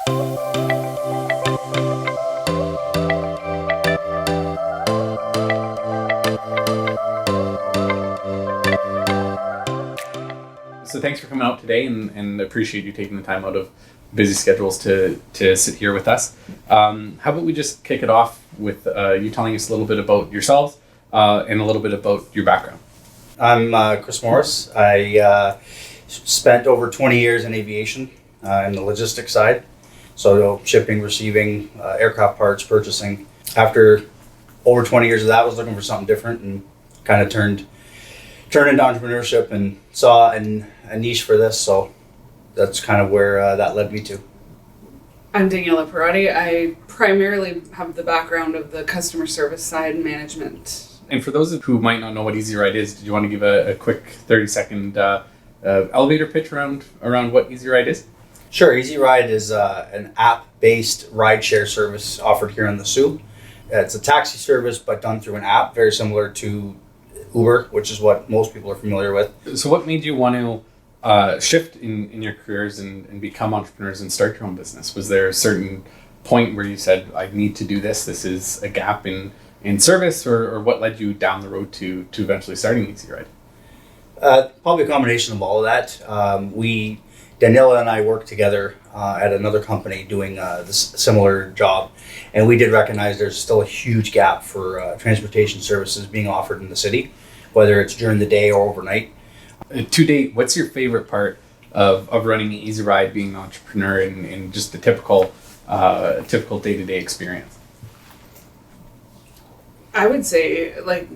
So thanks for coming out today, and appreciate you taking the time out of busy schedules to sit here with us. How about we just kick it off with you telling us a little bit about yourselves and a little bit about your background. I'm Chris Morris. I spent over 20 years in aviation in the logistics side. So shipping, receiving, aircraft parts, purchasing. After over 20 years of that, I was looking for something different and kind of turned into entrepreneurship and saw a niche for this. So that's kind of where that led me to. I'm Daniela Parotti. I primarily have the background of the customer service side and management. And for those who might not know what EZRide is, did you want to give a quick 30-second elevator pitch around what EZRide is? Sure. EZRide is an app-based rideshare service offered here in the Sioux. It's a taxi service, but done through an app, very similar to Uber, which is what most people are familiar with. So what made you want to shift in your careers and become entrepreneurs and start your own business? Was there a certain point where you said, I need to do this, this is a gap in service, or what led you down the road to eventually starting EZRide? Probably a combination of all of that. Daniela and I worked together at another company doing this similar job, and we did recognize there's still a huge gap for transportation services being offered in the city, whether it's during the day or overnight. To date, what's your favorite part of running EZRide, being an entrepreneur, and just the typical day-to-day experience? I would say, like,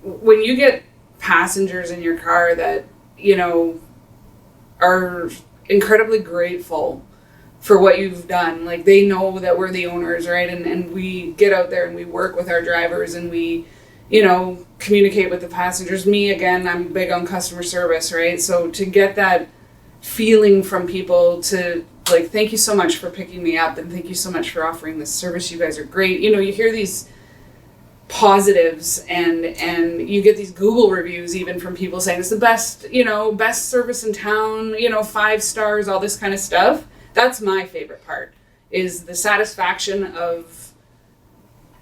when you get passengers in your car that, are incredibly grateful for what you've done. Like, they know that we're the owners, right? And we get out there and we work with our drivers and we, communicate with the passengers. Me, again, I'm big on customer service, right? So to get that feeling from people to, like, thank you so much for picking me up and thank you so much for offering this service. You guys are great. You hear these positives and you get these Google reviews even from people saying it's the best, best service in town, 5 stars, all this kind of stuff. That's my favorite part, is the satisfaction of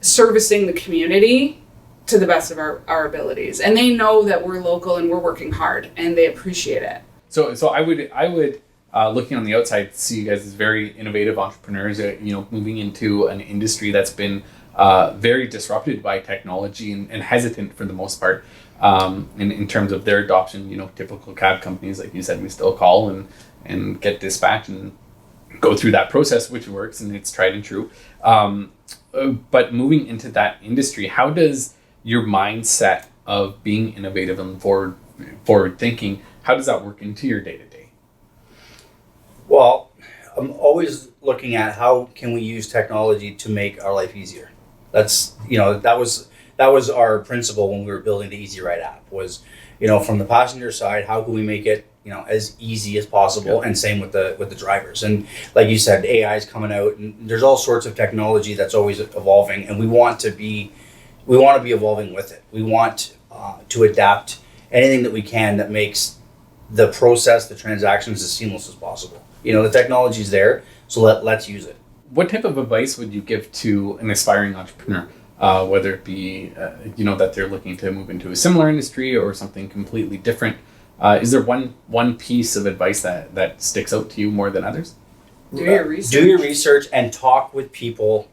servicing the community to the best of our abilities. And they know that we're local and we're working hard and they appreciate it. So I would looking on the outside, see you guys as very innovative entrepreneurs, moving into an industry that's been very disrupted by technology and hesitant for the most part in terms of their adoption. Typical cab companies, like you said, we still call and get dispatched and go through that process, which works and it's tried and true. But moving into that industry, how does your mindset of being innovative and forward thinking, how does that work into your day-to-day? Well, I'm always looking at how can we use technology to make our life easier. That's, that was our principle when we were building the EZRide app, was, from the passenger side, how can we make it, as easy as possible, and same with the drivers. And like you said, AI is coming out and there's all sorts of technology that's always evolving, and we want to be evolving with it. We want to adapt anything that we can that makes the process, the transactions, as seamless as possible. The technology's there, so let's use it. What type of advice would you give to an aspiring entrepreneur, whether it be, that they're looking to move into a similar industry or something completely different? Is there one piece of advice that sticks out to you more than others? Do your research. Do your research and talk with people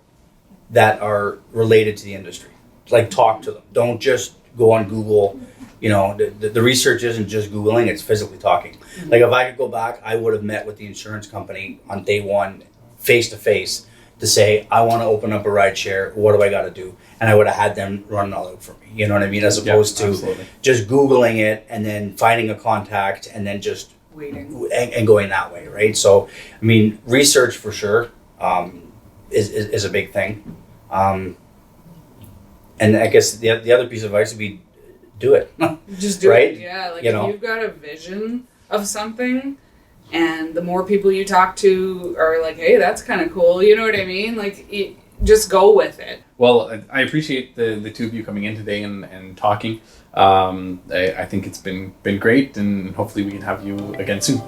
that are related to the industry. Like, talk to them. Don't just go on Google. The research isn't just Googling, it's physically talking. Mm-hmm. Like, if I could go back, I would have met with the insurance company on day one, face to face, to say, I want to open up a ride share. What do I got to do? And I would have had them run it all out for me. You know what I mean? As opposed to just Googling it and then finding a contact and then just waiting and going that way, right? So, research for sure is a big thing. And I guess the other piece of advice would be, do it. Just do right? it. Yeah. Like, if you've got a vision of something, and the more people you talk to are like, hey, that's kind of cool. You know what I mean? Like, just go with it. Well, I appreciate the two of you coming in today and talking. I think it's been great, and hopefully we can have you again soon.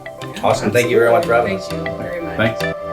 Awesome. Thank you very much for having us. Thank you very much. Thanks.